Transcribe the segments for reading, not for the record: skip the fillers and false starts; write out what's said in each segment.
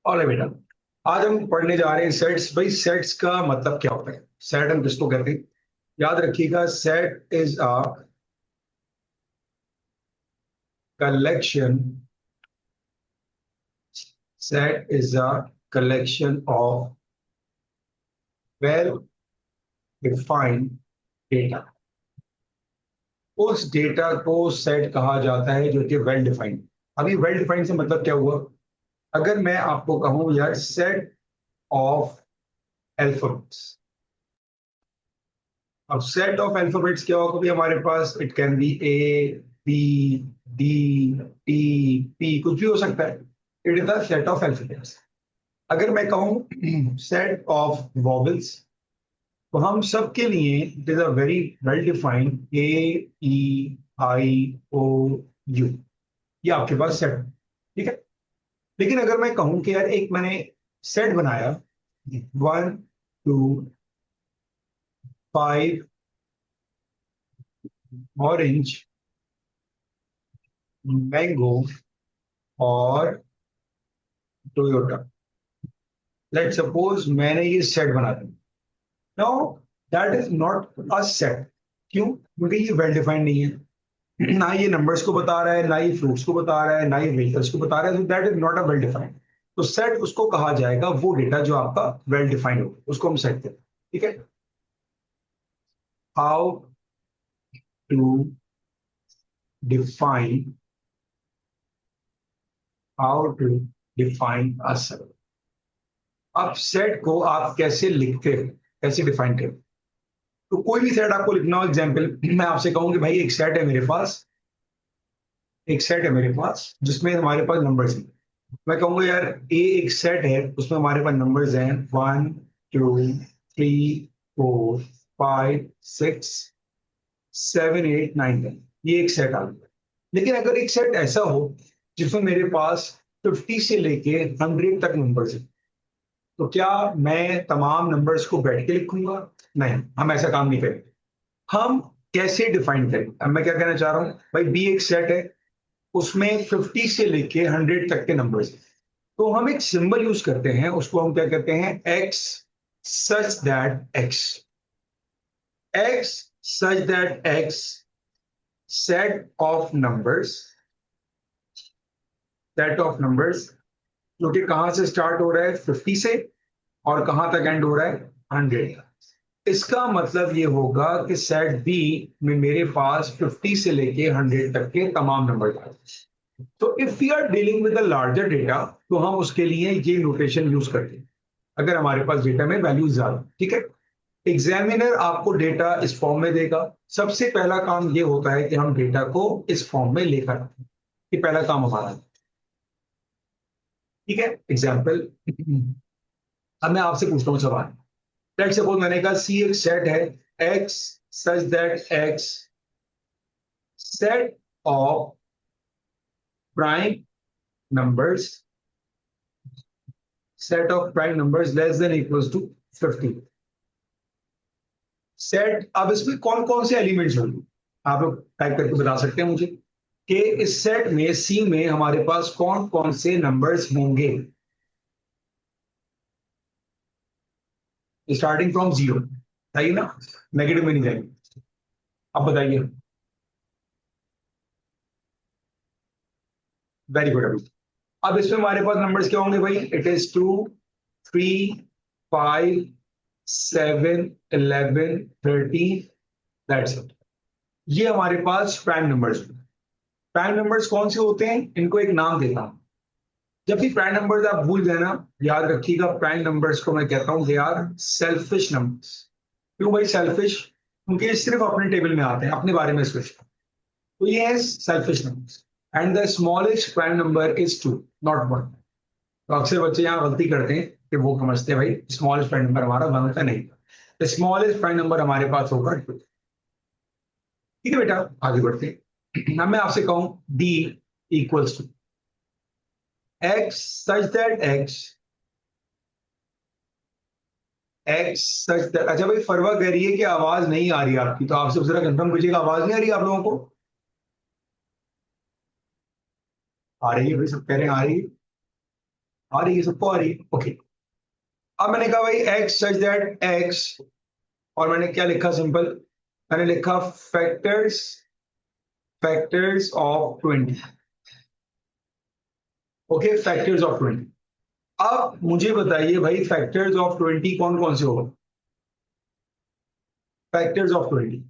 और बेटा, आज हम पढ़ने जा रहे हैं सेट्स। भाई सेट्स का मतलब क्या होता है? सेट हम किसको कहते हैं? याद रखिएगा, set is a collection. Set is a collection of well defined data. उस डेटा को सेट कहा जाता है जो कि वेल डिफाइंड। अभी वेल डिफाइंड से मतलब क्या हुआ? अगर मैं आपको कहूं यार सेट ऑफ अल्फाबेट्स, अब सेट ऑफ अल्फाबेट्स क्या होगा? भी हमारे पास it can be A, B, D, T, P, कुछ भी हो सकता है। It is the set of alphabets. अगर मैं कहूँ सेट ऑफ वॉवल्स, तो हम सब के लिए it is a very well defined A, E, I, O, U. ये आपके पास सेट, ठीक है। लेकिन अगर मैं कहूँ कि यार एक मैंने सेट बनाया, 1, 2, 5 ऑरेंज, मैंगो और टोयोटा। लेट सपोज मैंने ये सेट बना दिया। Now that is not a set. क्यों? क्योंकि ये वेल डिफाइंड नहीं है। ना ये नंबर्स को बता रहा है, ना ये फ्रूट्स को बता रहा है, ना ये व्हीकल्स को बता रहा है। That is not a well defined. तो सेट उसको कहा जाएगा, वो डेटा जो आपका वेल डिफाइंड हो, उसको हम सेट कहते हैं। ठीक है। How to define, how to define a set. अब सेट को आप कैसे लिखते हो, कैसे डिफाइन करते हो? तो कोई भी सेट आपको लिखना हो, एग्जाम्पल मैं आपसे कहूँ कि भाई एक सेट है मेरे पास, एक सेट है मेरे पास जिसमें हमारे पास नंबर्स हैं। मैं कहूंगा यार ए एक सेट है, उसमें हमारे पास नंबर्स हैं 1, 2, 3, 4, 5, 6, 7, 8, 9, 10। ये एक सेट आ गया। लेकिन अगर एक सेट ऐसा हो जिसमें मेरे पास 50 से लेके 100 तक नंबर्स हैं, तो क्या मैं तमाम नंबर्स को बैठ के लिखूंगा? नहीं, हम ऐसा काम नहीं करेंगे। हम कैसे डिफाइन करें? अब मैं क्या कहना चाह रहा हूं, भाई बी एक सेट है, उसमें 50 से लेके 100 तक के नंबर्स हैं। तो हम एक सिंबल यूज करते हैं, उसको हम क्या कहते हैं? X such that x. X such that x set of numbers, set of numbers जो कि कहां से स्टार्ट हो रहा है? 50 से, और कहां तक एंड हो रहा है? 100। इसका मतलब ये होगा कि सेट बी में मेरे पास 50 से लेके 100 तक के तमाम नंबर हैं। तो if we are dealing with the larger data, तो हम उसके लिए ये नोटेशन यूज करते हैं अगर हमारे पास डेटा में वैल्यूज ज्यादा। ठीक है। एग्जामिनर आपको डेटा इस फॉर्म में देगा। सबसे पहला काम ये होता है कि हम डेटा को इस फॉर्म में लेकर आते हैं। ये पहला काम हमारा है। ठीक है। एग्जाम्पल, अब मैं आपसे पूछता हूँ सवाल। लेट्स सपोज मैंने कहा सी एक सेट है, x such that x set of prime numbers, set of prime numbers less than equals to 50। Set, अब इसमें कौन कौन से एलिमेंट्स होंगे आप लोग टाइप करके बता सकते हैं मुझे कि इस सेट में सी में हमारे पास कौन कौन से नंबर्स होंगे स्टार्टिंग फ्रॉम जीरो? बताइए ना, नेगेटिव में नहीं जाएंगे। अब बताइए। Very good. अभी अब इसमें हमारे पास नंबर्स क्या होंगे भाई? It is 2, 3, 5, 7, 11, 13। That's it. ये हमारे पास प्राइम नंबर्स। प्राइम नंबर्स कौन से होते हैं? इनको एक नाम देता हूं। जब भी प्राइम नंबर्स आप भूल जाए ना, याद रखिएगा प्राइम नंबर्स को मैं कहता हूं दे आर सेल्फिश नंबर्स। क्यों भाई सेल्फिश? क्योंकि ये सिर्फ अपने टेबल में आते हैं, अपने बारे में सोचते हैं। तो ये है selfish numbers. And the smallest prime number is 2, not 1। तो अक्सर बच्चे यहाँ गलती करते हैं कि वो समझते हैं भाई स्मॉलेस्ट प्राइम नंबर हमारा 1 होता नहीं। स्मॉलेस्ट प्राइम नंबर हमारे पास होगा 2। ठीक है बेटा, आगे बढ़ते हैं। अब मैं आपसे कहूं D equals to x such that x, x such that. अच्छा भाई, फरवा कह रही है कि आवाज नहीं आ रही आपकी, तो आप सब जरा कंफर्म कीजिएगा, आवाज नहीं आ रही आप लोगों को? आ रही है भाई, सब कह रहे हैं आ रही है। आ रही है, सबको आ रही है, ओके। अब मैंने कहा भाई एक्स सच दैट एक्स, और मैंने क्या लिखा सिंपल, मैंने लिखा factors, factors of 20, okay, factors of 20। अब मुझे बताइए भाई फैक्टर्स ऑफ 20 कौन कौन से होगा, फैक्टर्स ऑफ 20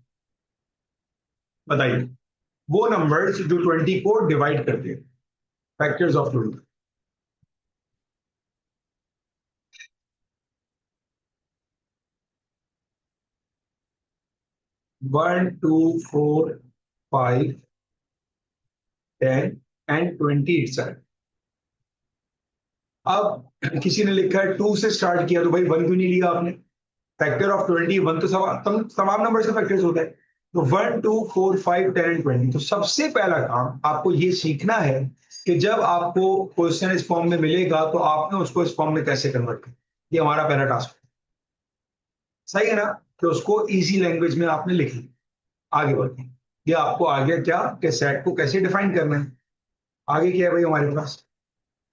बताइए, वो नंबर्स जो 20 को डिवाइड करते हैं, फैक्टर्स ऑफ 20। 1 2 4 5 10 and 20 itself. अब किसी ने लिखा है 2 से स्टार्ट किया, तो भाई 1 क्यों नहीं लिया आपने, फैक्टर ऑफ 20 1 तो तमाम नंबर से फैक्टर्स होता है, तो 1 2 4 5 10 एंड 20। तो सबसे पहला काम आपको ये सीखना है कि जब आपको क्वेश्चन इस फॉर्म में मिलेगा तो आपने उसको इस फॉर्म में कैसे कन्वर्ट करना, ये हमारा पहला टास्क, सही है ना। तो उसको इजी लैंग्वेज में आपने लिख लिया, आगे बढ़ते हैं। ये आपको आगे क्या कि सेट को कैसे डिफाइन करना है। आगे क्या है भाई हमारे पास,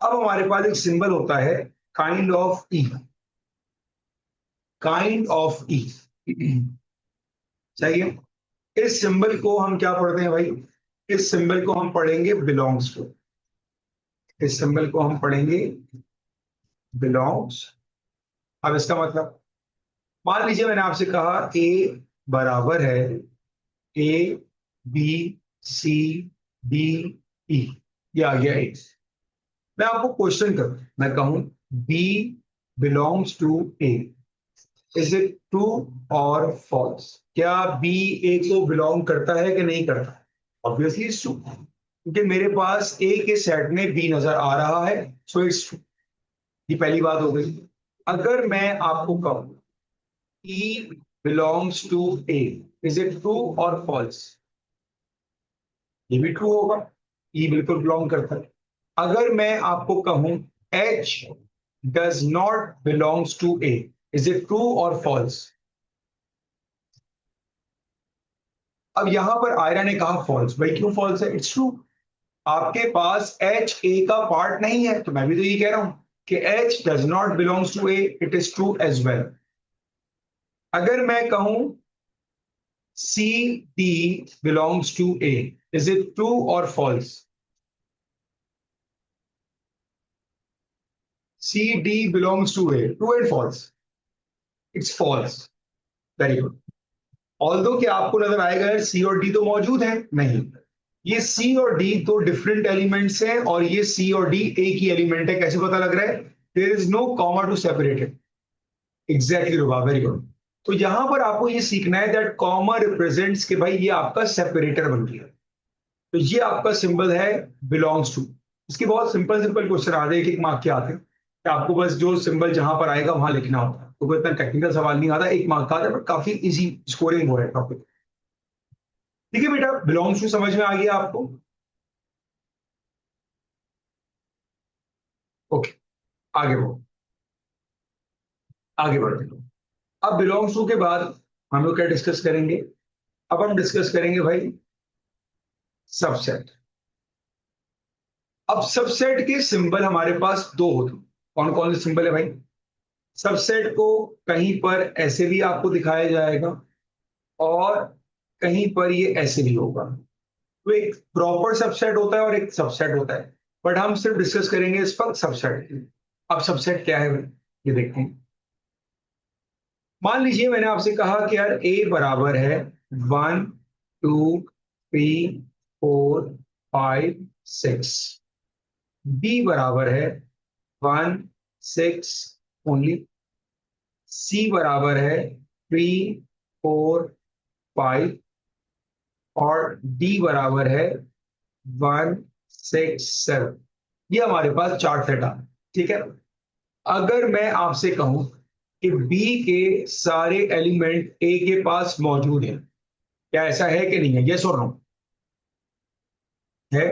अब हमारे पास एक सिंबल होता है kind of E, kind of E, सही है। इस सिंबल को हम क्या पढ़ते हैं भाई, इस सिंबल को हम पढ़ेंगे बिलोंग्स टू, इस सिंबल को हम पढ़ेंगे बिलोंग्स। अब इसका मतलब, मान लीजिए मैंने आपसे कहा ए बराबर है ए बी सी डी ई, ये आ गया ए। मैं आपको क्वेश्चन करूं, मैं कहूं B belongs to A, is it true और फॉल्स, क्या बी ए को बिलोंग करता है कि नहीं करता, ऑब्वियसली इट्स ट्रू, क्योंकि मेरे पास ए के सेट में बी नजर आ रहा है, सो इट्स ट्रू। ये पहली बात हो गई। अगर मैं आपको कहूं E belongs to A, is it true और फॉल्स, ये भी ट्रू होगा, ई बिल्कुल बिलोंग करता है। अगर मैं आपको कहूं H does not belongs to A, is it true और फॉल्स, अब यहां पर आयरा ने कहा फॉल्स, भाई क्यों फॉल्स है, इट्स ट्रू, आपके पास एच ए का पार्ट नहीं है, तो मैं भी तो ये कह रहा हूं कि H does not belongs to A, it is true as well. अगर मैं कहूं C D belongs to A, is it true और false, C D belongs to A, true and false, it's false, very good. Although कि आपको नजर आएगा सी और D तो मौजूद है, नहीं, ये सी और डी तो डिफरेंट एलिमेंट्स हैं और ये सी और डी एक ही एलिमेंट है, कैसे पता लग रहा है, there is no comma to separate it, exactly Ruba, very good. तो यहां पर आपको ये सीखना है दैट कॉमा रिप्रेजेंट्स के भाई ये आपका सेपरेटर बन गया, तो ये आपका सिंबल है बिलोंग्स टू। इसके बहुत सिंपल सिंपल क्वेश्चन आ रहे हैं, एक एक मार्क के आते हैं, कि आपको बस जो सिंबल जहां पर आएगा वहां लिखना होता है, तो कोई इतना टेक्निकल सवाल नहीं आता, एक मार्क का आता है, बट काफी इजी स्कोरिंग हो रहा है टॉपिक। ठीक है बेटा, बिलोंग्स टू समझ में आ गया आपको, ओके, आगे बढ़ो, आगे बढ़ते हैं। अब बिलोंग्स टू के बाद हम लोग क्या डिस्कस करेंगे, अब हम डिस्कस करेंगे भाई सबसेट। अब सबसेट के सिंबल हमारे पास दो होते हैं, कौन कौन से सिंबल है भाई, सबसेट को कहीं पर ऐसे भी आपको दिखाया जाएगा और कहीं पर ये ऐसे भी होगा, तो एक प्रॉपर सबसेट होता है और एक सबसेट होता है, बट हम सिर्फ डिस्कस करेंगे इस पर सबसेट। अब सबसेट क्या है भाई, ये देखते हैं। मान लीजिए मैंने आपसे कहा कि यार ए बराबर है 1 2 3 4 5 6, बी बराबर है 1 6 ओनली, सी बराबर है 3 4 5, और डी बराबर है 1 6 7। ये हमारे पास चार सेट आ, ठीक है। अगर मैं आपसे कहूं कि बी के सारे एलिमेंट ए के पास मौजूद हैं, क्या ऐसा है कि नहीं है, यस और नो, है।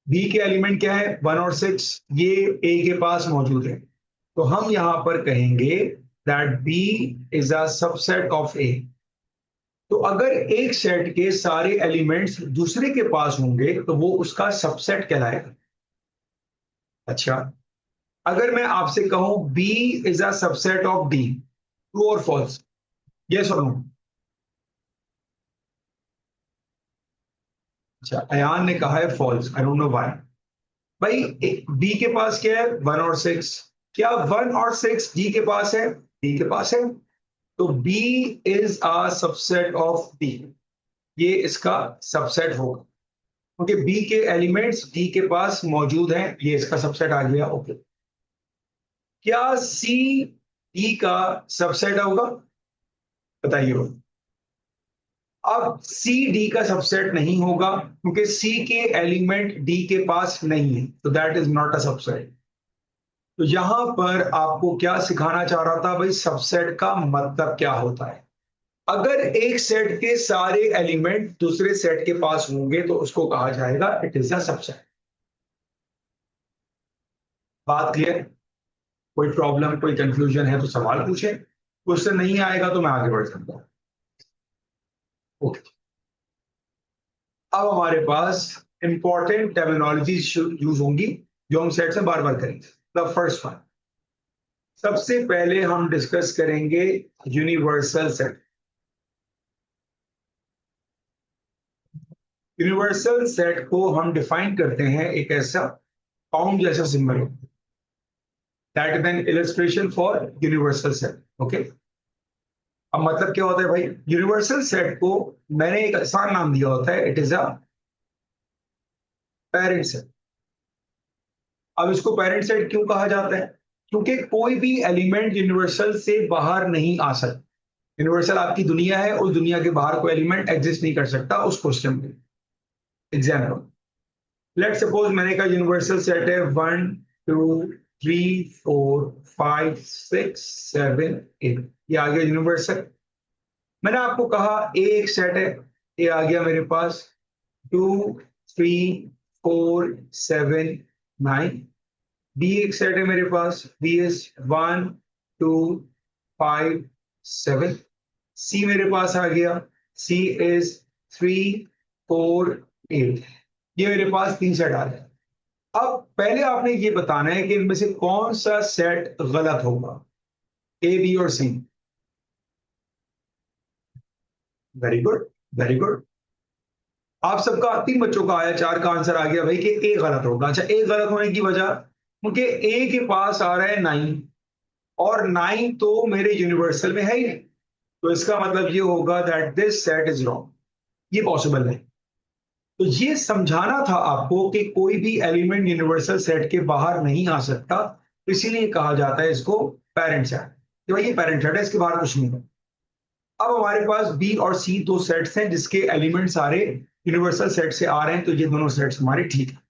बी के एलिमेंट क्या है 1 और 6, ये ए के पास मौजूद है, तो हम यहां पर कहेंगे that B is a subset of A. तो अगर एक सेट के सारे एलिमेंट्स दूसरे के पास होंगे तो वो उसका सबसेट कहलाएगा। अच्छा, अगर मैं आपसे कहूं B is a subset of D, true और फॉल्स? यस और नो? अच्छा, अयान ने कहा है false, I don't know why. भाई बी के पास क्या है, 1 और 6। क्या 1 और 6 डी के पास है? डी के पास है। तो B is a subset of D, ये इसका सबसेट होगा, क्योंकि बी के एलिमेंट्स डी के पास मौजूद हैं, ये इसका सबसेट आ गया। ओके, क्या सी डी का सबसेट होगा? बताइए। अब सी डी का सबसेट नहीं होगा, क्योंकि सी के एलिमेंट डी के पास नहीं है, तो that is not a subset. तो यहां पर आपको क्या सिखाना चाह रहा था भाई, सबसेट का मतलब क्या होता है। अगर एक सेट के सारे एलिमेंट दूसरे सेट के पास होंगे तो उसको कहा जाएगा इट इज अ सबसेट। बात क्लियर? कोई प्रॉब्लम, कोई कंफ्यूजन है तो सवाल पूछे, क्वेश्चन नहीं आएगा तो मैं आगे बढ़ सकता हूं। ओके, अब हमारे पास इंपॉर्टेंट टर्मिनोलॉजी यूज होंगी जो हम सेट से बार बार करेंगे। द फर्स्ट वन, सबसे पहले हम डिस्कस करेंगे यूनिवर्सल सेट। यूनिवर्सल सेट को हम डिफाइन करते हैं एक ऐसा पाउंड जैसा symbol, that is an illustration for universal set. Okay, अब मतलब क्या होता है भाई, यूनिवर्सल सेट को मैंने एक आसान नाम दिया होता है, it is a parent set. अब इसको पेरेंट सेट क्यों कहा जाता है? क्योंकि कोई भी एलिमेंट यूनिवर्सल से बाहर नहीं आ सकता। यूनिवर्सल आपकी दुनिया है, उस दुनिया के बाहर कोई एलिमेंट एग्जिस्ट नहीं कर सकता उस क्वेश्चन में। एग्जाम्पल, लेट सपोज मैंने कहा यूनिवर्सल सेट है 1 2 3 4 5 6 7 8, ये आ गया यूनिवर्सल। मैंने आपको कहा ए एक सेट है, ये आ गया मेरे पास 2 3 4 7 9। बी एक सेट है मेरे पास, बी इज 1 2 5 7। सी मेरे पास आ गया, सी इज 3 4 8। ये मेरे पास 3 सेट आ गए। अब पहले आपने ये बताना है कि इनमें से कौन सा सेट गलत होगा, ए बी और C. Very good, very good. आप सबका 3 बच्चों का आया, 4 का आंसर आ गया भाई कि ए गलत होगा। अच्छा, ए गलत होने की वजह, क्योंकि ए के पास आ रहा है 9, और 9 तो मेरे यूनिवर्सल में है ही नहीं, तो इसका मतलब ये होगा that this set is wrong, ये पॉसिबल नहीं। तो ये समझाना था आपको कि कोई भी एलिमेंट यूनिवर्सल सेट के बाहर नहीं आ सकता, इसीलिए कहा जाता है इसको पेरेंट सेट, कि भाई ये पेरेंट सेट है, इसके बाहर कुछ नहीं है। अब हमारे पास बी और सी दो सेट्स हैं जिसके एलिमेंट सारे यूनिवर्सल सेट से आ रहे हैं, तो ये दोनों सेट्स हमारे ठीक है।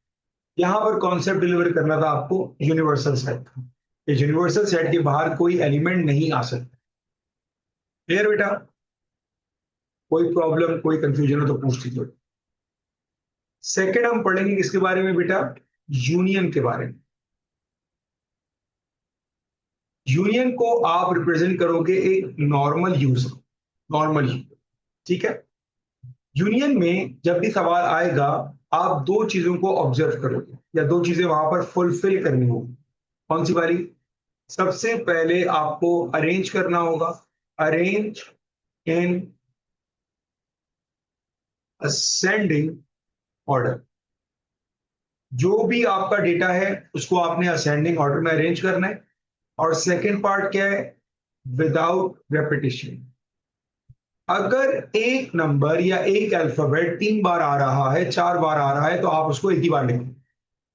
यहां पर कॉन्सेप्ट डिलीवर करना था आपको यूनिवर्सल सेट का, यूनिवर्सल सेट के बाहर कोई एलिमेंट नहीं आ सकता। क्लियर बेटा? कोई प्रॉब्लम, कोई कंफ्यूजन हो तो पूछ लीजिए। सेकेंड हम पढ़ेंगे किसके बारे में बेटा, यूनियन के बारे में। यूनियन को आप रिप्रेजेंट करोगे एक नॉर्मल यूजर, नॉर्मल यूजर, ठीक है। यूनियन में जब भी सवाल आएगा, आप दो चीजों को ऑब्जर्व करोगे, या दो चीजें वहां पर फुलफिल करनी होगी। कौन सी वाली? सबसे पहले आपको अरेंज करना होगा, अरेंज इन असेंडिंग ऑर्डर। जो भी आपका डेटा है उसको आपने असेंडिंग ऑर्डर में अरेंज करना है। और सेकेंड पार्ट क्या है, विदाउट रेपिटेशन। अगर एक नंबर या एक अल्फाबेट 3 बार आ रहा है, 4 बार आ रहा है, तो आप उसको एक ही बार लिखें,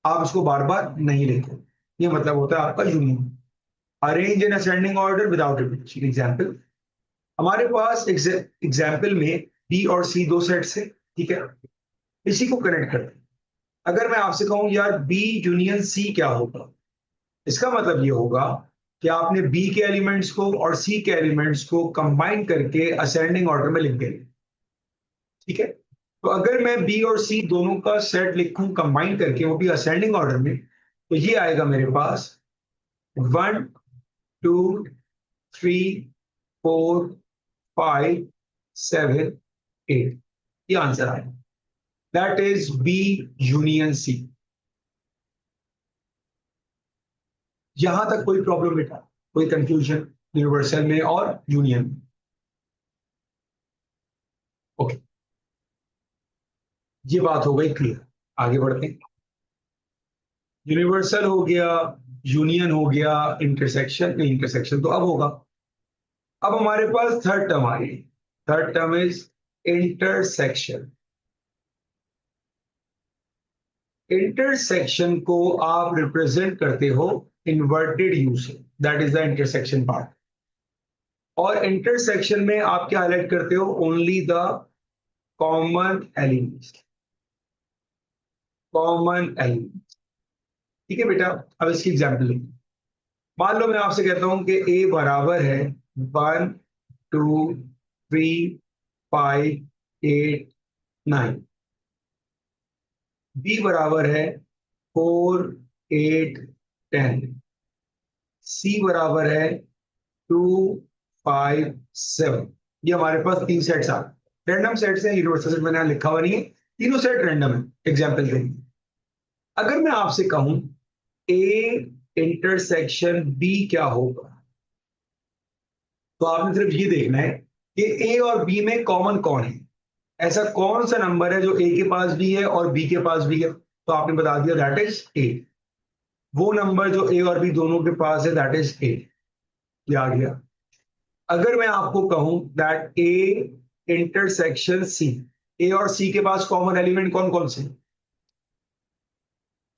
आप उसको बार बार नहीं लिखें। ये मतलब होता है आपका union, arrange in ascending order without repetition. Example, हमारे पास एग्जाम्पल में बी और सी दो सेट्स है, ठीक है। इसी को कनेक्ट करते हैं। अगर मैं आपसे कहूं यार बी यूनियन सी क्या होगा, इसका मतलब ये होगा कि आपने बी के एलिमेंट्स को और सी के एलिमेंट्स को कंबाइन करके असेंडिंग ऑर्डर में लिख दिया, ठीक है। तो अगर मैं बी और सी दोनों का सेट लिखूं कंबाइन करके, वो भी असेंडिंग ऑर्डर में, तो ये आएगा मेरे पास 1 2 3 4 5 7 8। ये आंसर आएगा, that is B union C. यहां तक कोई प्रॉब्लम बेटा, कोई कंफ्यूजन यूनिवर्सल में और यूनियन में? ओके, ये बात हो गई क्लियर। आगे बढ़ते हैं। यूनिवर्सल हो गया, यूनियन हो गया, इंटरसेक्शन, इंटरसेक्शन तो अब होगा। अब हमारे पास थर्ड टर्म आ रही है। Third term is intersection. Intersection को आप रिप्रेजेंट करते हो इन्वर्टेड यू से, that is the intersection part. और इंटरसेक्शन में आप क्या हाईलाइट करते हो? Only the common elements, common element. ठीक है बेटा, अब इसकी एग्जाम्पल लेंगे। मान लो मैं आपसे कहता हूं कि ए बराबर है 1 2 3 5 8 9, बी बराबर है 4 8 10, सी बराबर है 2 5 7। ये हमारे पास तीन सेट्स आ गए। रैंडम सेट्स हैं, यूनिवर्सल सेट मैंने यहाँ लिखा हुआ नहीं है, तीनों सेट रैंडम है। एग्जाम्पल देंगे। अगर मैं आपसे कहूं ए इंटरसेक्शन बी क्या होगा, तो आपने सिर्फ ये देखना है कि ए और बी में कॉमन कौन है। ऐसा कौन सा नंबर है जो ए के पास भी है और बी के पास भी है? तो आपने बता दिया, दैट इज ए। वो नंबर जो ए और बी दोनों के पास है, दैट इज ए। आ गया। अगर मैं आपको कहूं दैट ए इंटरसेक्शन सी, ए और सी के पास कॉमन एलिमेंट कौन कौन से?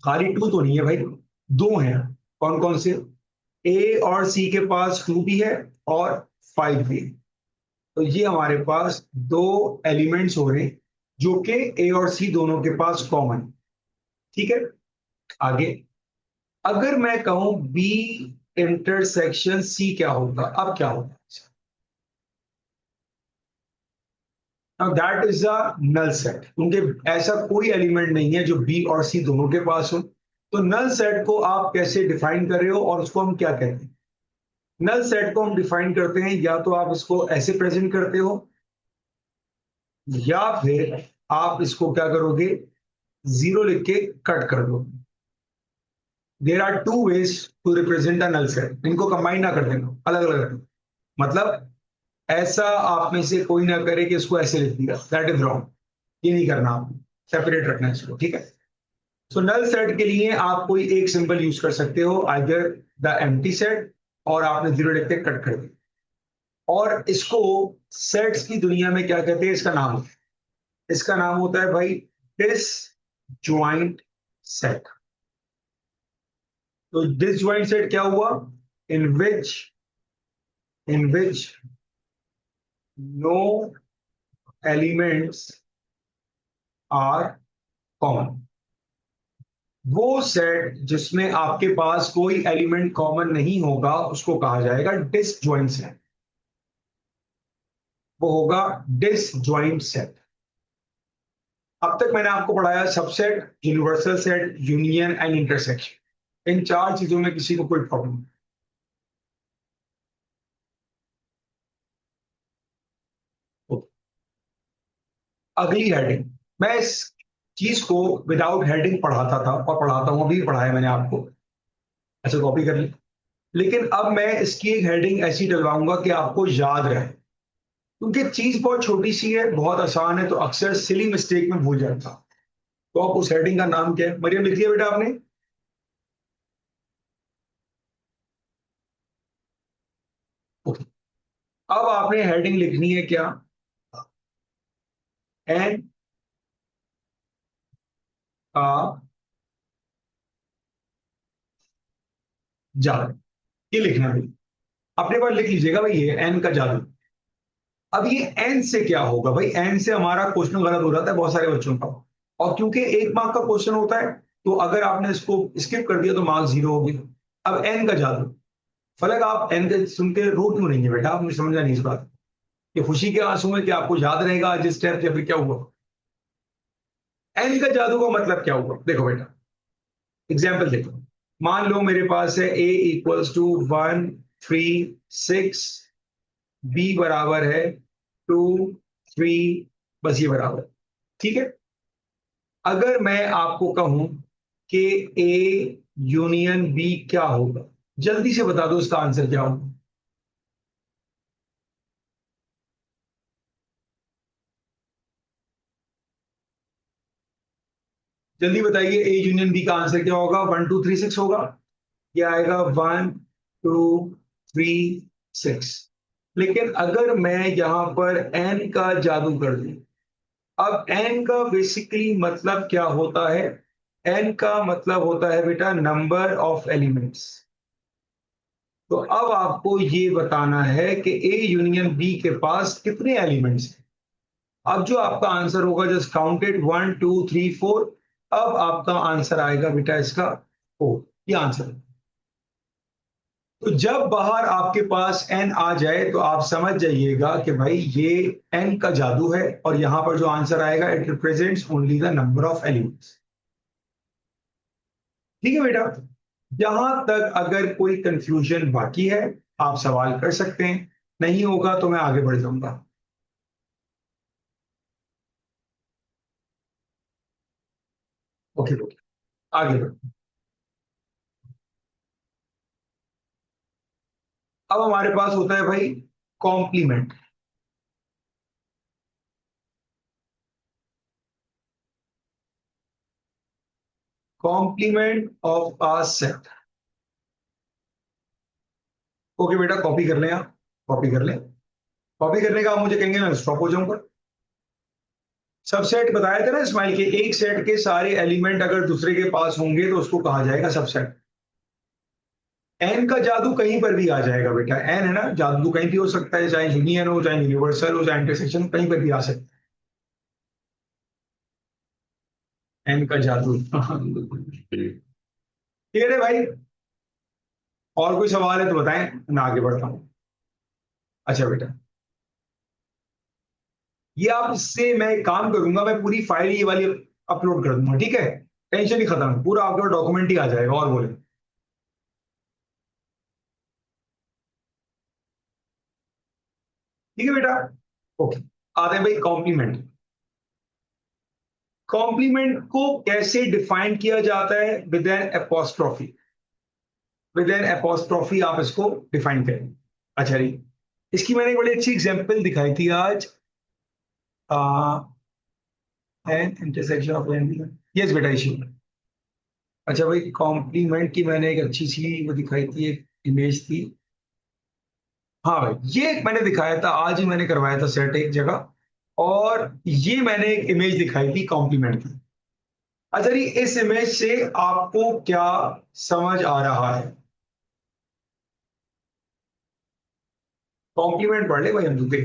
खाली टू तो नहीं है भाई, दो हैं। कौन कौन से? ए और सी के पास टू भी है और फाइव भी है। तो ये हमारे पास दो एलिमेंट्स हो रहे हैं जो कि ए और सी दोनों के पास कॉमन। ठीक है, आगे। अगर मैं कहूं बी इंटरसेक्शन सी क्या होगा, अब क्या होगा? Now that is a null set, क्योंकि ऐसा कोई एलिमेंट नहीं है जो बी और सी दोनों के पास हो। तो नल सेट को आप कैसे डिफाइन कर रहे हो और उसको हम क्या कहते हैं? नल सेट को हम डिफाइन करते हैं, या तो आप इसको ऐसे प्रेजेंट करते हो, या फिर आप इसको क्या करोगे, जीरो लिख के कट कर दो। There are two ways to represent a null set. इनको कंबाइन ना कर देना, अलग अलग रखना। मतलब ऐसा आप में से कोई ना करे कि इसको ऐसे लिख दिया, दैट इज रॉन्ग। ये नहीं करना, आपको सेपरेट रखना है इसको। ठीक है, सो नल सेट के लिए आप कोई एक सिंबल यूज कर सकते हो, आइदर द एम्प्टी सेट, और आपने जीरो लिख के कट कर दिया। और इसको सेट्स की दुनिया में क्या कहते हैं? इसका नाम, इसका नाम होता है भाई डिसजॉइंट सेट। तो डिसजॉइंट सेट क्या हुआ? In which no elements are common. वो सेट जिसमें आपके पास कोई एलिमेंट कॉमन नहीं होगा उसको कहा जाएगा डिसजॉइंट सेट। वो होगा डिसजॉइंट सेट। अब तक मैंने आपको पढ़ाया subset, universal set, union and intersection. इन चार चीजों में किसी को कोई प्रॉब्लम नहीं? तो अगली हेडिंग, मैं इस चीज को विदाउट हेडिंग पढ़ाता था और पढ़ाता हूं, अभी पढ़ाया मैंने आपको, ऐसे कॉपी कर ली। लेकिन अब मैं इसकी एक हेडिंग ऐसी डलवाऊंगा कि आपको याद रहे, क्योंकि चीज बहुत छोटी सी है, बहुत आसान है, तो अक्सर सिली मिस्टेक में भूल जाता। तो आप उस हेडिंग का नाम क्या है? मरियम लिख लिया बेटा आपने? ओके। अब आपने हेडिंग लिखनी है क्या? एन का जादू, ये लिखना है। अपने पास लिख लीजिएगा भाई, ये एन का जादू। अब ये एन से क्या होगा भाई? एन से हमारा क्वेश्चन गलत हो जाता है बहुत सारे बच्चों का। और क्योंकि एक मार्क का क्वेश्चन होता है, तो अगर आपने इसको स्किप कर दिया तो मार्क जीरो हो गया। अब एन का जादू, फलक आप एन के सुन के रो क्यों रही है बेटा? आप मुझे समझा नहीं इस बात। ये खुशी के आंसू में कि आपको याद रहेगा आज इस स्टेप या फिर क्या हुआ? एन का जादू का मतलब क्या हुआ? देखो बेटा, एग्जाम्पल देखो। मान लो मेरे पास है ए इक्वल्स टू 1 3 6, बी बराबर है 2 3, बस ये बराबर। ठीक है, अगर मैं आपको कहूं कि ए यूनियन बी क्या होगा, जल्दी से बता दो इसका आंसर क्या होगा। जल्दी बताइए, ए यूनियन बी का आंसर क्या होगा? 1 2 3 6 होगा। ये आएगा 1 2 3 6। लेकिन अगर मैं यहां पर एन का जादू कर दूं, अब एन का बेसिकली मतलब क्या होता है? एन का मतलब होता है बेटा नंबर ऑफ एलिमेंट्स। तो अब आपको ये बताना है कि ए यूनियन बी के पास कितने एलिमेंट्स हैं। अब जो आपका आंसर होगा, जस्ट काउंटेड 1 2 3 4। अब आपका आंसर आएगा बेटा इसका 4। ये आंसर है। तो जब बाहर आपके पास एन आ जाए तो आप समझ जाइएगा कि भाई ये एन का जादू है, और यहां पर जो आंसर आएगा it represents only the number of elements. ठीक है बेटा। यहां तक अगर कोई कंफ्यूजन बाकी है, आप सवाल कर सकते हैं। नहीं होगा तो मैं आगे बढ़ जाऊंगा। ओके ओके, आगे बढ़। अब हमारे पास होता है भाई complement. Complement of a set. Okay बेटा, कॉपी कर लें आप। कॉपी कर लें। कॉपी करने का आप मुझे कहेंगे ना, स्टॉप हो जाऊंगा। सबसेट बताया था ना इस्माइल के, एक सेट के सारे एलिमेंट अगर दूसरे के पास होंगे तो उसको कहा जाएगा सबसेट। एन का जादू कहीं पर भी आ जाएगा बेटा। एन है ना, जादू कहीं भी हो सकता है, चाहे यूनियन हो, चाहे यूनिवर्सल हो, चाहे इंटरसेक्शन, कहीं पर भी आ सकता है एन का जादू। ठीक है भाई। और कोई सवाल है तो बताएं, मैं आगे बढ़ता हूँ। अच्छा बेटा, ये आपसे मैं एक काम करूंगा, मैं पूरी फाइल ये वाली अपलोड कर दूंगा, ठीक है? टेंशन ही खत्म, पूरा आपका डॉक्यूमेंट ही आ जाएगा। और बोले। ठीक है बेटा। ओके। आते हैं भाई कॉम्प्लीमेंट। कॉम्प्लीमेंट को कैसे डिफाइन किया जाता है? With N apostrophe. With N apostrophe आप इसको डिफाइन करें। अच्छा जी, इसकी मैंने एक बड़ी अच्छी एग्जांपल दिखाई थी आज। N intersection of N. Yes बेटा, इशू। अच्छा भाई, कॉम्प्लीमेंट की मैंने एक अच्छी सी वो दिखाई थी, एक इमेज थी। हाँ भाई, ये एक मैंने दिखाया था, आज ही मैंने करवाया था सेट एक जगह। और ये मैंने एक इमेज दिखाई थी कॉम्प्लीमेंट की। अच्छा जी, इस इमेज से आपको क्या समझ आ रहा है? कॉम्प्लीमेंट पढ़ ले भाई हम दूसरे।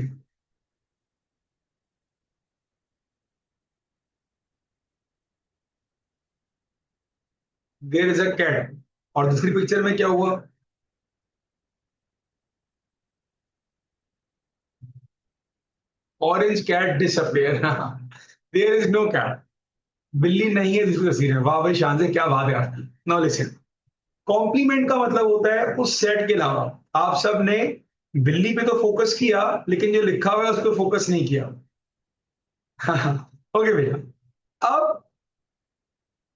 देयर इज अ कैट, और दूसरी पिक्चर में क्या हुआ? Orange cat disappear. There is no cat. बिल्ली नहीं है दूसरी तस्वीर में। वाह भाई, शान से, क्या बात है आपकी। Now listen. कॉम्प्लीमेंट का मतलब होता है उस सेट के अलावा। आप सब ने बिल्ली पे तो फोकस किया, लेकिन जो लिखा हुआ है उस पर फोकस नहीं किया। ओके भैया। अब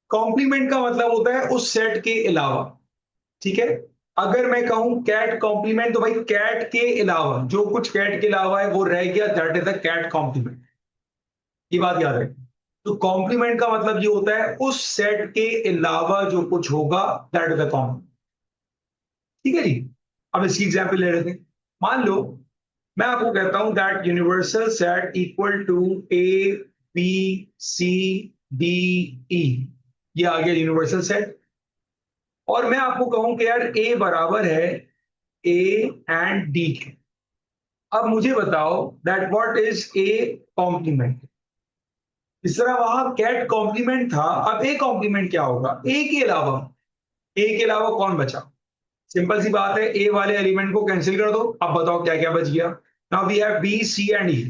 कॉम्प्लीमेंट का मतलब होता है उस सेट के अलावा। ठीक है। अगर मैं कहूं कैट कॉम्प्लीमेंट, तो भाई कैट के अलावा जो कुछ कैट के अलावा है वो रह गया, that is the cat complement. ये बात याद रखें। तो कॉम्प्लीमेंट का मतलब ये होता है उस सेट के अलावा जो कुछ होगा, दैट इज द कॉम्प्लीमेंट। ठीक है जी। अब इसकी एग्जाम्पल ले रहे थे। मान लो मैं आपको कहता हूं that universal set equal to A B C D E. ये आ गया यूनिवर्सल सेट। और मैं आपको कहूं कि यार ए बराबर है ए एंड डी के। अब मुझे बताओ that what is A complement. इस तरह वहां कैट कॉम्प्लीमेंट था, अब ए कॉम्प्लीमेंट क्या होगा? ए के अलावा। ए के अलावा कौन बचा? सिंपल सी बात है, ए वाले एलिमेंट को कैंसिल कर दो। अब बताओ क्या क्या बच गया। Now we have B C and E.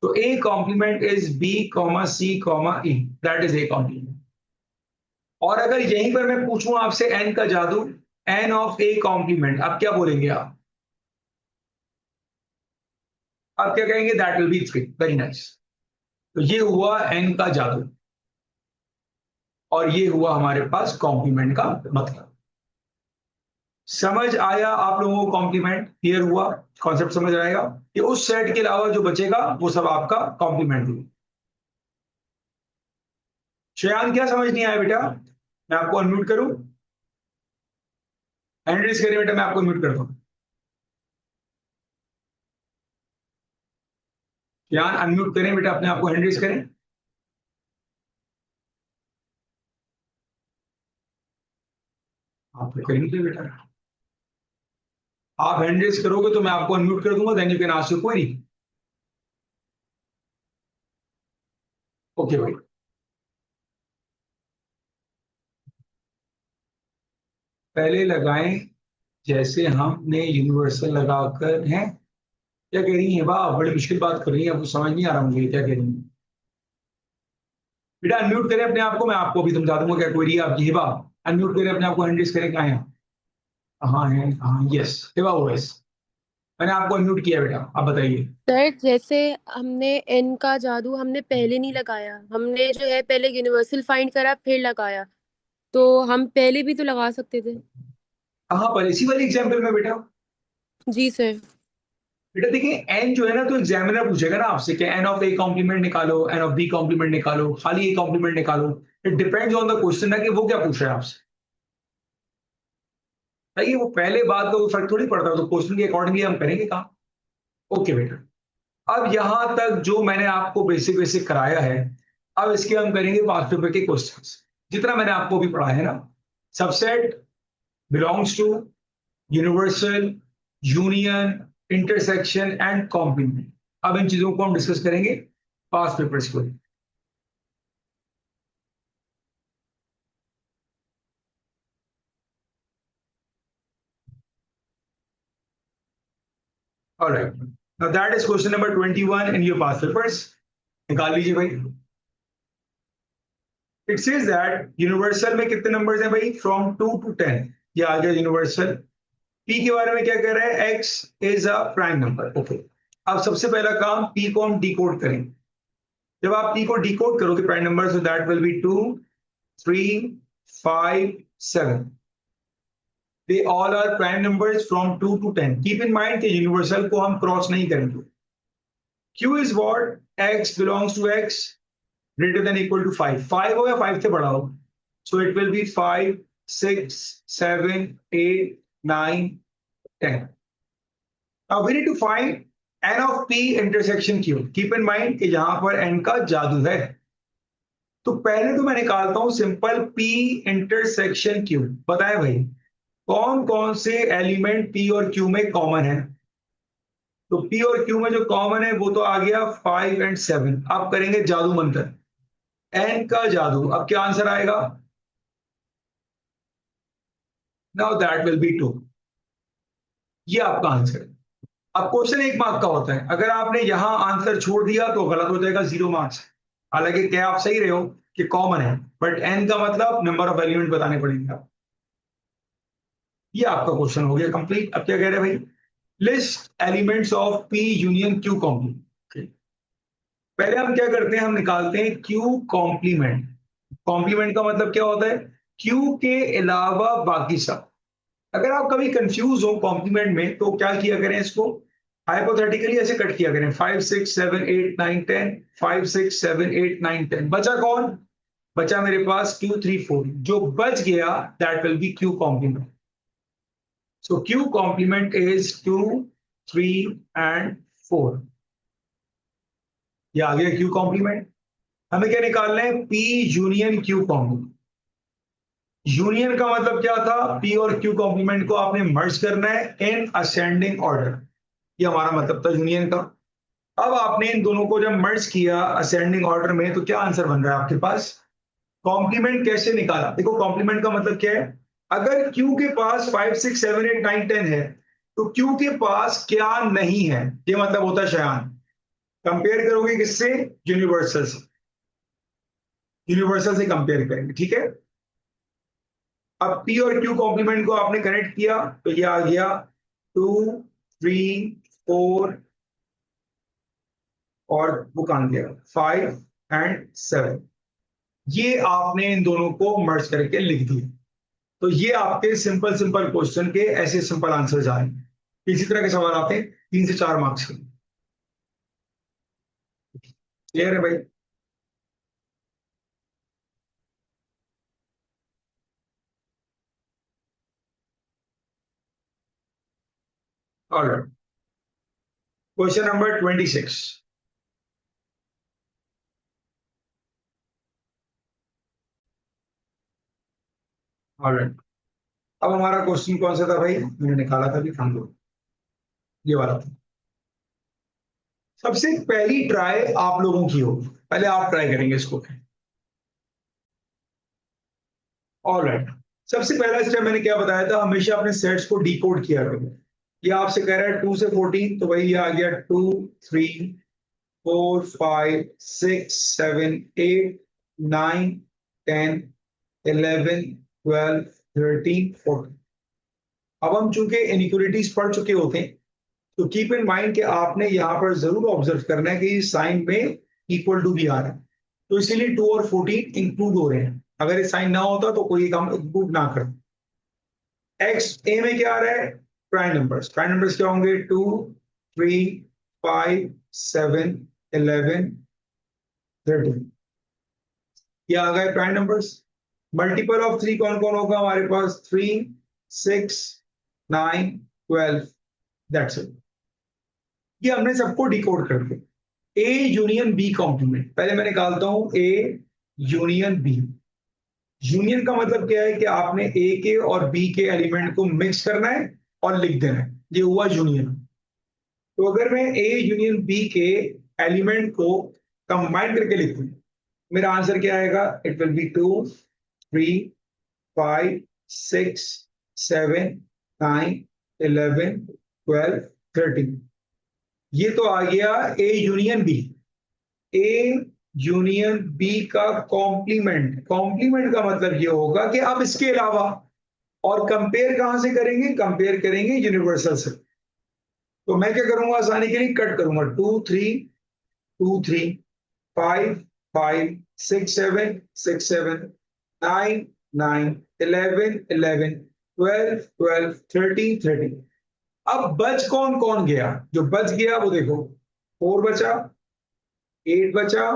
तो A complement is B comma C comma E. That is A complement. और अगर यहीं पर मैं पूछूं आपसे एन का जादू, एन ऑफ ए कॉम्प्लीमेंट, अब क्या बोलेंगे आप? अब क्या कहेंगे? That will B 3। Very nice. तो ये हुआ एन का जादू, और ये हुआ हमारे पास कॉम्प्लीमेंट का मतलब। समझ आया आप लोगों को? कॉम्प्लीमेंट क्लियर हुआ? कॉन्सेप्ट समझ आएगा कि उस सेट के अलावा जो बचेगा वो सब आपका कॉम्प्लीमेंट होगा। श्रेयान क्या समझ नहीं आया बेटा? मैं आपको अनम्यूट करूं? हैंड रेज करिए बेटा, मैं आपको अनम्यूट करता हूं। श्रेयान अनम्यूट करें बेटा, अपने आपको हैंड रेज करें। आप तो करेंगे बेटा, आप हैंड रेज करोगे तो मैं आपको अनम्यूट कर दूंगा, then you can ask your query. Okay भाई। पहले लगाएं जैसे हमने यूनिवर्सल लगाकर हैं। क्या कह रही है वाह, बड़ी मुश्किल बात कर रही है, आपको समझ नहीं आ रहा मुझे क्या कह रही है। बेटा अनम्यूट करें अपने आप को, मैं आपको अभी समझा दूंगा क्या क्वेरी है आपकी। हिबा अनम्यूट करें अपने आप को, हैंड रेज करें, कहाँ है? हाँ है, हाँ यस। हिबा ओएस, मैंने आपको अनम्यूट किया बेटा, आप बताइए। सर जैसे हमने एन का जादू हमने पहले नहीं लगाया, हमने जो है पहले यूनिवर्सल फाइंड करा फिर लगाया, तो हम पहले भी तो लगा सकते थे। कहाँ पर? इसी वाली एग्जाम्पल में बेटा? जी सर। बेटा देखिए, एन जो है ना, तो एग्जामिनर पूछेगा ना आपसे कि एन ऑफ ए कॉम्प्लीमेंट निकालो, एन ऑफ बी कॉम्प्लीमेंट निकालो, खाली ए कॉम्प्लीमेंट निकालो। It depends on the question ना कि वो क्या पूछ रहा है आपसे। भाई वो पहले बात का कोई फर्क थोड़ी पड़ता है, तो क्वेश्चन के अकॉर्डिंगली हम करेंगे काम। ओके बेटा, अब यहां तक जो मैंने आपको बेसिक बेसिक कराया है, अब इसके हम करेंगे पास्ट पेपर के क्वेश्चंस। जितना मैंने आपको भी पढ़ा है ना, subset, belongs to, universal, union, intersection and complement, अब इन चीजों को हम डिस्कस करेंगे पास्ट पेपर्स को। Alright, now that is question number 21 in your past papers. निकाल लीजिए भाई। इट सेज दैट यूनिवर्सल में कितने नंबर्स हैं भाई? From 2 to 10। ये आ गया यूनिवर्सल। पी के बारे में क्या कह रहा है? X is a prime number. Okay, अब सबसे पहला काम, पी को हम डिकोड करें। जब आप पी को डिकोड करोगे prime number, so that will be 2, 3, 5, 7। They all are prime numbers from 2 to 10। Keep in mind कि यूनिवर्सल को हम क्रॉस नहीं करेंगे। Q is what? X belongs to x greater than equal to 5। 5 हो या 5 से बड़ा हो, so it will be 5, 6, 7, 8, 9, 10। Now we need to find n of p intersection q। Keep in mind कि यहां पर n का जादू है। तो पहले तो मैं निकालता हूं सिंपल p इंटरसेक्शन q। बताएं भाई, कौन कौन से एलिमेंट p और q में कॉमन है? तो p और q में जो कॉमन है वो तो आ गया 5 और 7। अब करेंगे जादू मंत्र, n का जादू। अब क्या आंसर आएगा? Now that will be 2। ये आपका आंसर है। अब क्वेश्चन 1 मार्क का होता है, अगर आपने यहां आंसर छोड़ दिया तो गलत हो जाएगा, 0 मार्क्स। हालांकि क्या आप सही रहे हो कि कॉमन है, बट एन का मतलब नंबर ऑफ एलिमेंट बताने पड़ेंगे आप। ये आपका क्वेश्चन हो गया कंप्लीट। अब क्या कह रहे हैं भाई? List elements of P union Q complement. पहले हम क्या करते हैं, हम निकालते हैं क्यू कॉम्प्लीमेंट। कॉम्प्लीमेंट का मतलब क्या होता है? क्यू के अलावा बाकी सब। अगर आप कभी कंफ्यूज हो कॉम्प्लीमेंट में तो क्या किया करें, इसको हाइपोथेटिकली ऐसे कट किया करें, 5, 6, 7, 8, 9, 10, 5, 6, 7, 8, 9, 10। बचा कौन? बचा मेरे पास 2, 3, 4। जो बच गया that will be Q complement. So Q complement is 2, 3 and 4। ये आ गया क्यू कॉम्प्लीमेंट। हमें क्या निकालना है? P union Q complement. Union का मतलब क्या था? पी और क्यू कॉम्प्लीमेंट को आपने मर्ज करना है इन असेंडिंग ऑर्डर। ये हमारा मतलब था यूनियन का। अब आपने इन दोनों को जब मर्ज किया असेंडिंग ऑर्डर में, तो क्या आंसर बन रहा है आपके पास? कॉम्प्लीमेंट कैसे निकाला? देखो कॉम्प्लीमेंट का मतलब क्या है? अगर क्यू के पास 5, 6, 7, 8, 9, 10 है, तो क्यू के पास क्या नहीं है? ये मतलब होता है शयान। कंपेयर करोगे किससे? यूनिवर्सल से। यूनिवर्सल से कंपेयर करेंगे, ठीक है। अब पी और क्यू कॉम्प्लीमेंट को आपने कनेक्ट किया तो ये आ गया 2, 3, 4 और वो कहां गया 5 एंड 7। ये आपने इन दोनों को मर्ज करके लिख दिया। तो ये आपके सिंपल सिंपल क्वेश्चन के ऐसे सिंपल आंसर आ रहे हैं। इसी तरह के सवाल आते हैं 3 से 4 मार्क्स के। क्लियर है भाई? Alright, question number 26। ऑलराइट, अब हमारा क्वेश्चन कौन सा था भाई? मैंने निकाला था भी, हम लोग ये वाला था। सबसे पहली ट्राई आप लोगों की होगी, पहले आप ट्राई करेंगे इसको। ऑलराइट, सबसे पहला स्टेप मैंने क्या बताया था, हमेशा अपने सेट्स को डिकोड किया करो। ये आपसे कह रहा है 2 से 14, तो वही ये आ गया 2, 3, 4, 5, 6, 7, 8, 9, 10, 11, 12, 13, 14। अब हम चूंकि इनइक्वालिटीज पढ़ चुके होते हैं, तो कीप इन माइंड कि आपने यहां पर जरूर ऑब्जर्व करना है कि साइन में इक्वल टू भी आ रहा है, तो इसीलिए 2 और 14 इंक्लूड हो रहे हैं। अगर ये साइन ना होता तो कोई काम इंक्लूड ना कर। एक्स ए में क्या आ रहा है? प्राइम नंबर्स क्या होंगे? 2, 3, 5, 7, 11, 13। ये आ गए प्राइम नंबर्स। मल्टीपल ऑफ 3 कौन कौन होगा हमारे पास? 3, 6, 9, 12। That's it. ये हमने सबको डिकोड कर दिया। ए यूनियन बी कॉम्प्लीमेंट, पहले मैं निकालता हूं ए यूनियन बी। यूनियन का मतलब क्या है कि आपने ए के और बी के एलिमेंट को मिक्स करना है और लिख देना है, ये हुआ यूनियन। तो अगर मैं ए यूनियन बी के एलिमेंट को कंबाइन करके लिख दूं, मेरा आंसर क्या आएगा? It will be 2, 3, 5, 6, 7, 9, 11, 12, 13। ये तो आ गया A union B. A union B का कॉम्प्लीमेंट, कॉम्प्लीमेंट का मतलब ये होगा कि अब इसके अलावा, और कंपेयर कहां से करेंगे? कंपेयर करेंगे यूनिवर्सल से। तो मैं क्या करूंगा? आसानी के लिए कट करूंगा। 2, 3, 2, 3, 5, 5, 6, 7, 6, 7, 9, 9, 11, 11, 12, 12, 13, 13। अब बच कौन कौन गया? जो बच गया वो देखो, 4 बचा, 8 बचा,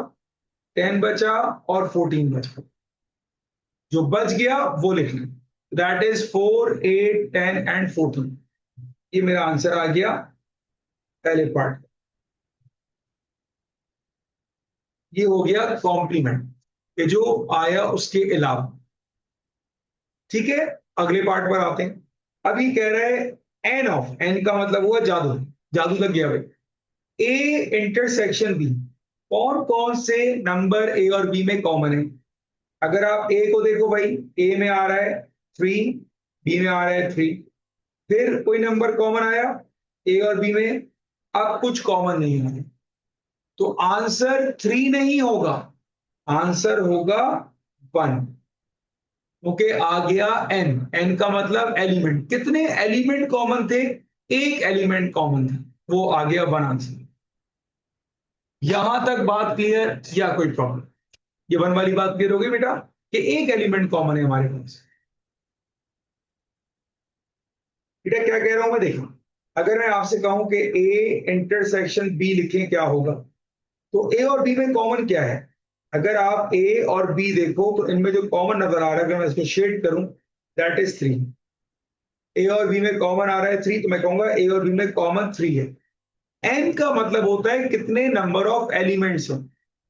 10 बचा और 14 बचा। जो बच गया वो लिख लें, दैट इज 4, 8, 10 एंड 14। ये मेरा आंसर आ गया पहले पार्ट। ये हो गया कॉम्प्लीमेंट, ये जो आया उसके अलावा। ठीक है, अगले पार्ट पर आते हैं। अभी कह रहे हैं एन ऑफ, एन का मतलब हुआ जादू। जादू लग गया भाई। ए इंटरसेक्शन बी, कौन कौन से नंबर ए और बी में कॉमन है? अगर आप ए को देखो भाई, ए में आ रहा है 3, बी में आ रहा है 3। फिर कोई नंबर कॉमन आया ए और बी में? अब कुछ कॉमन नहीं है, तो आंसर 3 नहीं होगा, आंसर होगा 1। ओके, आ गया एन। एन का मतलब एलिमेंट। कितने एलिमेंट कॉमन थे? एक एलिमेंट कॉमन था, वो आ गया 1 आंसर। यहां तक बात क्लियर या कोई प्रॉब्लम? ये 1 वाली बात क्लियर हो गई बेटा, कि एक एलिमेंट कॉमन है हमारे पास। बेटा क्या कह रहा हूं मैं, देखो, अगर मैं आपसे कहूं कि ए इंटरसेक्शन बी लिखें, क्या होगा? तो ए और बी में कॉमन क्या है? अगर आप ए और बी देखो तो इनमें जो कॉमन नजर आ रहा है, अगर मैं इसको शेड करूं, दैट इज 3। ए और बी में कॉमन आ रहा है 3, तो मैं कहूंगा ए और बी में कॉमन 3 है। एन का मतलब होता है कितने नंबर ऑफ एलिमेंट्स हो।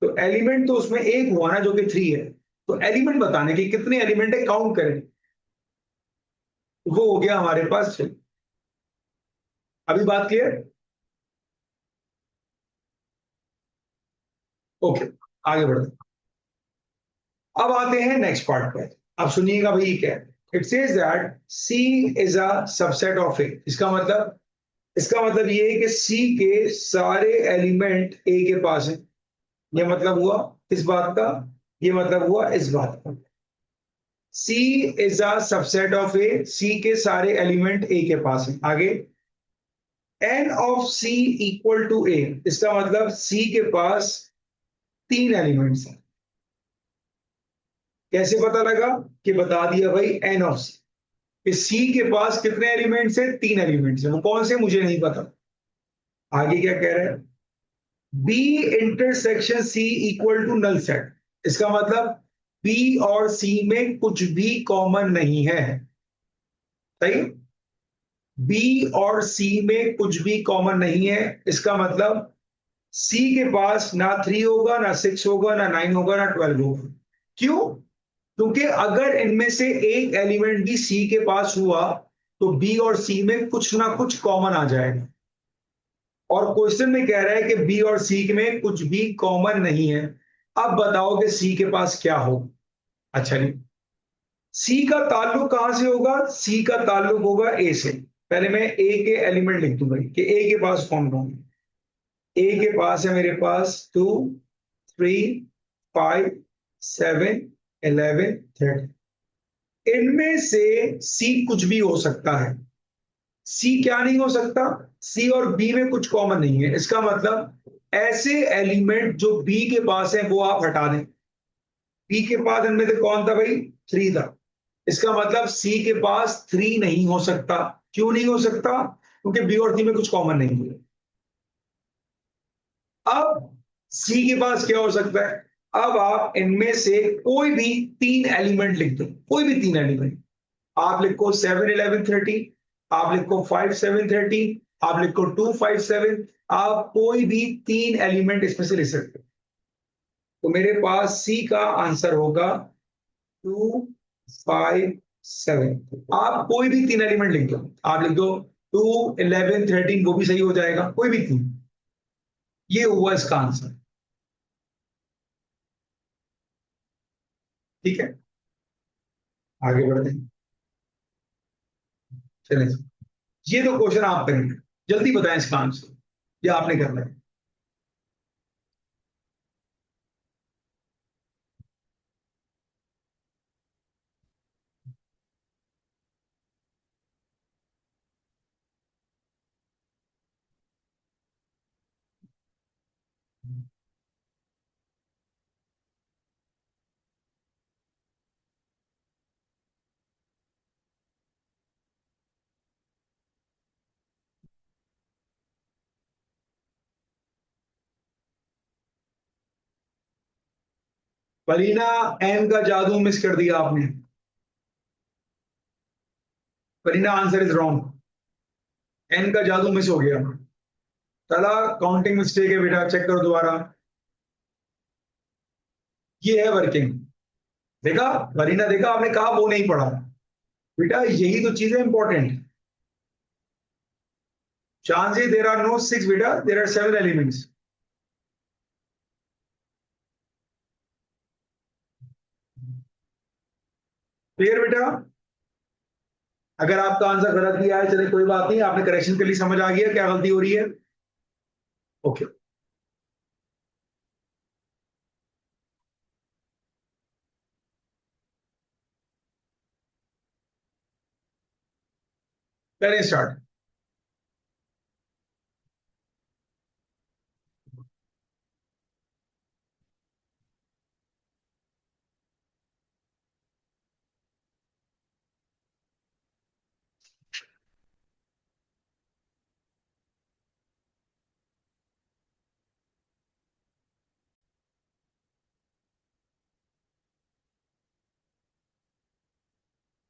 तो एलिमेंट तो उसमें एक हुआ ना, जो कि 3 है। तो एलिमेंट बताने के कितने एलिमेंट है, काउंट करें, वो हो गया हमारे पास 3। अभी बात क्लियर? ओके, आगे बढ़ते हैं। अब आते हैं नेक्स्ट पार्ट पर। अब सुनिएगा भाई क्या है। It says that C is a subset of A. इसका मतलब ये है कि सी के सारे एलिमेंट ए के पास हैं। ये मतलब हुआ इस बात का, ये मतलब हुआ इस बात का। C is a subset of A, C के सारे एलिमेंट ए के पास हैं। आगे, N of C equal to A, इसका मतलब सी के पास 3 एलिमेंट्स हैं। कैसे पता लगा? कि बता दिया भाई एन ऑफ सी। कि सी के पास कितने एलिमेंट्स हैं, 3 एलिमेंट्स हैं। वो कौन से मुझे नहीं पता। आगे क्या कह रहा है, B intersection C equal to null set. इसका मतलब बी और सी में कुछ भी कॉमन नहीं है। सही। बी और सी में कुछ भी कॉमन नहीं है, इसका मतलब सी के पास ना 3 होगा, ना 6 होगा, ना 9 होगा, ना 12 होगा। क्यों? क्योंकि अगर इनमें से एक एलिमेंट भी सी के पास हुआ तो बी और सी में कुछ ना कुछ कॉमन आ जाएगा। और क्वेश्चन में कह रहा है कि बी और सी में कुछ भी कॉमन नहीं है। अब बताओ कि सी के पास क्या होगा। अच्छा नहीं, सी का ताल्लुक कहां से होगा, सी का ताल्लुक होगा ए से। पहले मैं ए के एलिमेंट लिख दूंगा कि ए के पास कौन कौन है। ए के पास है मेरे पास 2, 3, 5, 7, 11, 13। इनमें से सी कुछ भी हो सकता है। सी क्या नहीं हो सकता, सी और बी में कुछ कॉमन नहीं है। इसका मतलब ऐसे एलिमेंट जो बी के पास है वो आप हटा दें। बी के पास इनमें से कौन था भाई, 3 था। इसका मतलब सी के पास 3 नहीं हो सकता। क्यों नहीं हो सकता, क्योंकि बी और सी में कुछ कॉमन नहीं है। अब सी के पास क्या हो सकता है, अब आप इनमें से कोई भी 3 एलिमेंट लिख दो, कोई भी 3 एलिमेंट। आप लिखो 7, 11, 13, आप लिखो 5, 7, 13, आप लिखो 2, 5, 7। आप कोई भी 3 एलिमेंट इसमें से लिख सकते हो। तो मेरे पास सी का आंसर होगा 2, 5, 7। आप कोई भी 3 एलिमेंट लिख दो, आप लिख दो 2, 11, 13, वो भी सही हो जाएगा, कोई भी 3। ये हुआ इसका आंसर। ठीक है, आगे बढ़ते हैं। चलें, ये तो क्वेश्चन आप करेंगे, जल्दी बताएं इसका आंसर, ये आपने करना है। परीना, एन का जादू मिस कर दिया आपने। Pareena, answer is wrong. N का जादू मिस हो गया। चला, काउंटिंग मिस्टेक है बेटा, चेक करो दोबारा। ये है वर्किंग। देखा परीना, देखा आपने कहा वो नहीं पढ़ा। बेटा यही तो चीजें important. Chances there are no 6 बेटा, देर आर 7 एलिमेंट्स। क्लियर बेटा। अगर आपका आंसर गलत दिया है चलिए कोई बात नहीं, आपने करेक्शन के लिए समझ आ गया क्या गलती हो रही है। ओके। पहले स्टार्ट।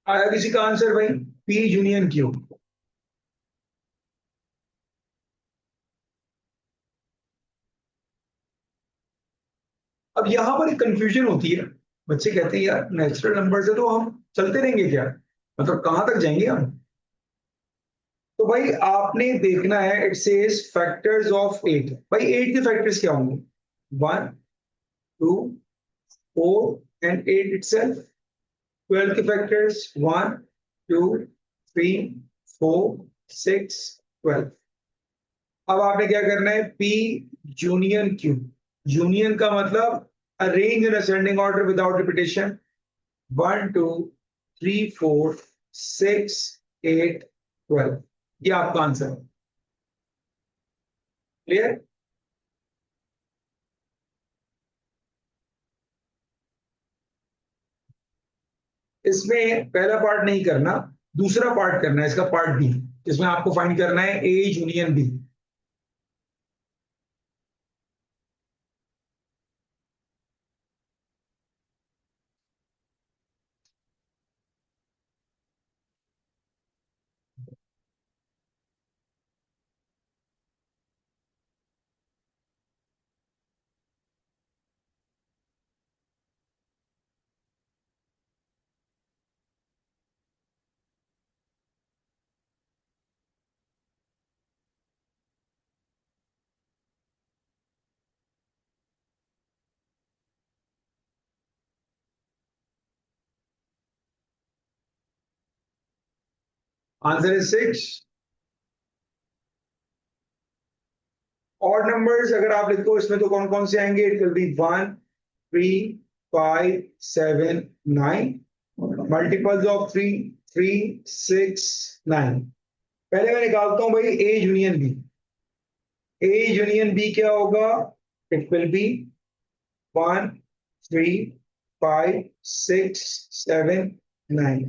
आया किसी का आंसर भाई, पी यूनियन क्यू। अब यहां पर एक कंफ्यूजन होती है। बच्चे कहते हैं यार नेचुरल नंबर से तो हम चलते रहेंगे क्या, मतलब कहां तक जाएंगे हम। तो भाई आपने देखना है, इट सेज फैक्टर्स ऑफ 8। भाई 8 के फैक्टर्स क्या होंगे, 1, 2, 4 एंड 8 इटसेल्फ। 12 के फैक्टर्स 1, 2, 3, 4, 6, 12। अब आपने क्या करना है, पी यूनियन क्यू। यूनियन का मतलब arrange in ascending order without repetition. 1, 2, 3, 4, 6, 8, 12। ये आपका आंसर है। क्लियर। इसमें पहला पार्ट नहीं करना, दूसरा पार्ट करना है, इसका पार्ट बी, जिसमें आपको फाइंड करना है A union B. Answer is 6। Odd numbers अगर आप लिखो इसमें तो कौन कौन से आएंगे? It will be 1 3 5 7 9। Multiples of 3 3 6 9। पहले मैं निकालता हूं भाई A union B. A union B क्या होगा? It will be 1 3 5 6 7 9।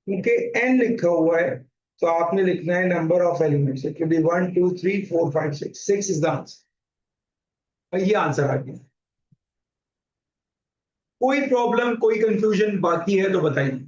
क्योंकि एन लिखा हुआ है तो आपने लिखना है number of elements. It will be 1 2 3 4 5 6। 6 is the answer. ये आंसर आ गया। कोई प्रॉब्लम, कोई कंफ्यूजन बाकी है तो बताइए।